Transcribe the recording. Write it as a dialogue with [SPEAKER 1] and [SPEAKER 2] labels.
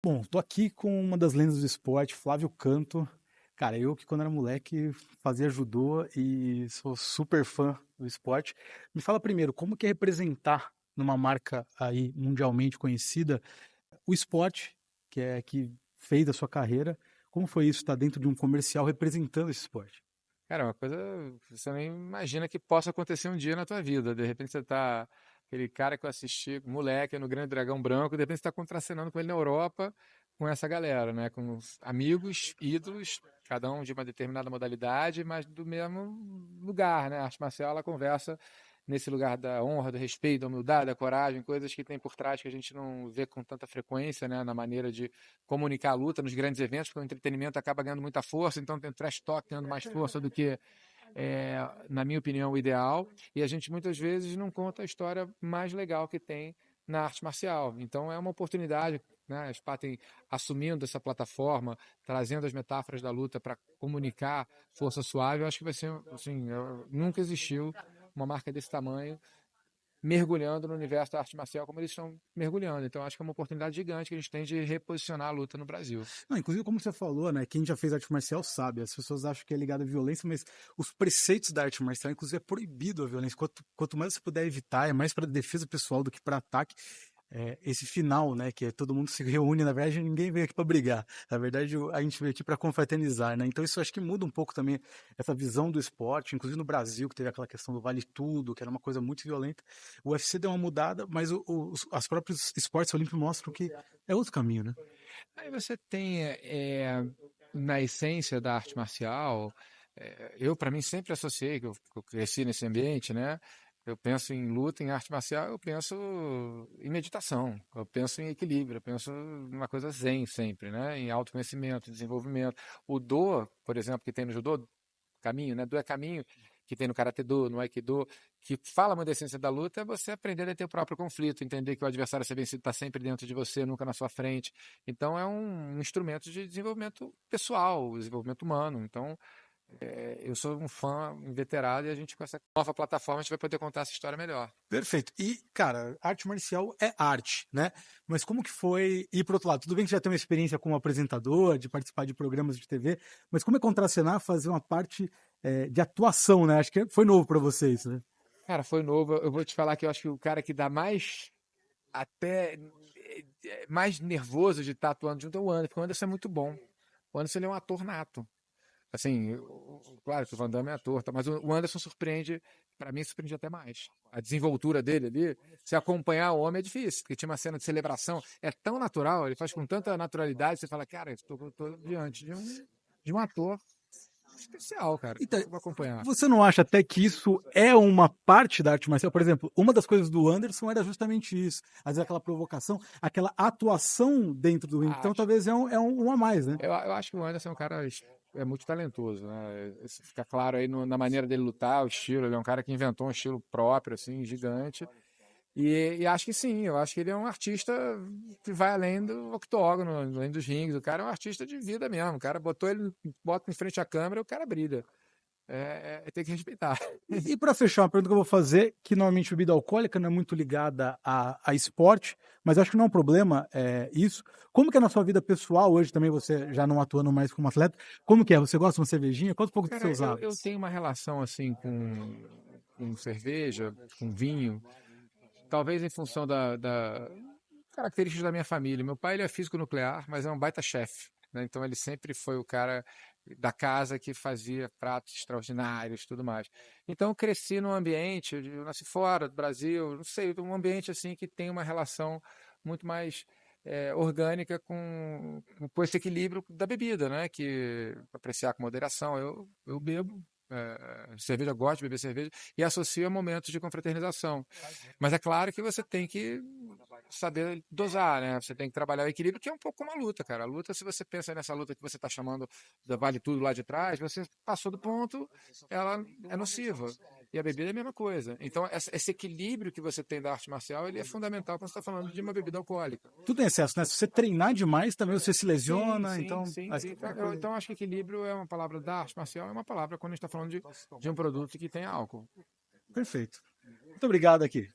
[SPEAKER 1] Bom, tô aqui com uma das lendas do esporte, Flávio Canto. Cara, eu que quando era moleque fazia judô e sou super fã do esporte. Me fala primeiro, como que é representar numa marca aí mundialmente conhecida o esporte que fez a sua carreira? Como foi isso estar dentro de um comercial representando esse esporte?
[SPEAKER 2] Cara, é uma coisa que você nem imagina que possa acontecer um dia na tua vida. De repente você tá, aquele cara que eu assisti, moleque, no Grande Dragão Branco, de repente você tá contracenando com ele na Europa, com essa galera, né? Com os amigos, ídolos, cada um de uma determinada modalidade, mas do mesmo lugar, né? A arte marcial, ela conversa nesse lugar da honra, do respeito, da humildade, da coragem, coisas que tem por trás que a gente não vê com tanta frequência, né? Na maneira de comunicar a luta nos grandes eventos, porque o entretenimento acaba ganhando muita força, então tem o trash talk ganhando mais força do que, na minha opinião, o ideal, e a gente muitas vezes não conta a história mais legal que tem na arte marcial. Então é uma oportunidade, né, a Spaten assumindo essa plataforma, trazendo as metáforas da luta para comunicar força suave, eu acho que vai ser, assim, nunca existiu uma marca desse tamanho mergulhando no universo da arte marcial como eles estão mergulhando. Então acho que é uma oportunidade gigante que a gente tem de reposicionar a luta no Brasil.
[SPEAKER 1] Não, inclusive, como você falou, né? Quem já fez arte marcial sabe. As pessoas acham que é ligado à violência, mas os preceitos da arte marcial, inclusive, é proibido a violência. Quanto mais você puder evitar, é mais para defesa pessoal do que para ataque. Esse final, né? Que é todo mundo se reúne, na verdade, ninguém veio aqui para brigar. Na verdade, a gente veio aqui para confraternizar, né? Então, isso eu acho que muda um pouco também essa visão do esporte, inclusive no Brasil, que teve aquela questão do vale tudo, que era uma coisa muito violenta. O UFC deu uma mudada, mas as próprios esportes olímpicos mostram que é outro caminho, né?
[SPEAKER 2] Aí você tem, na essência da arte marcial, eu para mim sempre associei, que eu cresci nesse ambiente, né? Eu penso em luta, em arte marcial, eu penso em meditação, eu penso em equilíbrio, eu penso numa coisa zen sempre, né? Em autoconhecimento, desenvolvimento. O Do, por exemplo, que tem no judô, caminho, né? Do é caminho, que tem no Karate Do, no Aikido, que fala muito da essência da luta, é você aprender a ter o próprio conflito, entender que o adversário a ser vencido está sempre dentro de você, nunca na sua frente. Então é um instrumento de desenvolvimento pessoal, desenvolvimento humano. Então eu sou um fã inveterado e a gente com essa nova plataforma a gente vai poder contar essa história melhor.
[SPEAKER 1] Perfeito. E, cara, arte marcial é arte, né? Mas como que foi ir pro outro lado? Tudo bem que já tem uma experiência como apresentador, de participar de programas de TV, mas como é contracenar, fazer uma parte de atuação, né? Acho que foi novo para vocês, né?
[SPEAKER 2] Cara, foi novo. Eu vou te falar que eu acho que o cara que dá mais até mais nervoso de estar atuando junto é o Anderson, porque o Anderson é muito bom. O Anderson ele é um ator nato. Assim, claro que o Van Damme é ator, tá, mas o Anderson surpreende, para mim surpreende até mais. A desenvoltura dele ali, se acompanhar o homem é difícil, porque tinha uma cena de celebração, é tão natural, ele faz com tanta naturalidade, você fala, cara, estou diante de um ator especial, cara,
[SPEAKER 1] Então,
[SPEAKER 2] eu vou acompanhar.
[SPEAKER 1] você não acha até que isso é uma parte da arte marcial? Por exemplo, uma das coisas do Anderson era justamente isso. Às vezes aquela provocação, aquela atuação dentro do ringue. Então
[SPEAKER 2] Acho.
[SPEAKER 1] talvez um a mais, né?
[SPEAKER 2] Eu acho que o Anderson é um cara muito talentoso, né? Isso fica claro aí na maneira dele lutar, o estilo. Ele é um cara que inventou um estilo próprio, assim, gigante. E acho que sim, eu acho que ele é um artista que vai além do octógono, além dos rings. O cara é um artista de vida mesmo. O cara botou ele, bota em frente à câmera, o cara brilha. Tem que respeitar.
[SPEAKER 1] E para fechar, uma pergunta que eu vou fazer, que normalmente bebida alcoólica não é muito ligada a esporte, mas acho que não é um problema isso. Como que é na sua vida pessoal, hoje também você já não atuando mais como atleta, como que é? Você gosta de uma cervejinha? Conta um pouco dos
[SPEAKER 2] Cara,
[SPEAKER 1] seus
[SPEAKER 2] eu
[SPEAKER 1] hábitos.
[SPEAKER 2] tenho uma relação assim com cerveja, com vinho, talvez em função da características da minha família. Meu pai ele é físico nuclear, mas é um baita chefe, né? Então ele sempre foi o cara da casa que fazia pratos extraordinários, e tudo mais. Então eu cresci num ambiente, eu nasci fora do Brasil, não sei, um ambiente assim que tem uma relação muito mais orgânica com esse equilíbrio da bebida, né? Que apreciar com moderação. Eu bebo cerveja, gosto de beber cerveja e associo a momentos de confraternização. Mas é claro que você tem que saber dosar, né? Você tem que trabalhar o equilíbrio, que é um pouco como a luta, cara. A luta, se você pensa nessa luta que você está chamando da vale tudo lá de trás, você passou do ponto, ela é nociva. E a bebida é a mesma coisa. Então, esse equilíbrio que você tem da arte marcial, ele é fundamental quando você está falando de uma bebida alcoólica.
[SPEAKER 1] Tudo em excesso, né? Se você treinar demais, também você se
[SPEAKER 2] Sim,
[SPEAKER 1] lesiona,
[SPEAKER 2] sim,
[SPEAKER 1] então
[SPEAKER 2] sim, sim.
[SPEAKER 1] a coisa.
[SPEAKER 2] Então, acho que equilíbrio é uma palavra da arte marcial, é uma palavra quando a gente está falando de um produto que tem álcool.
[SPEAKER 1] Perfeito. Muito obrigado aqui.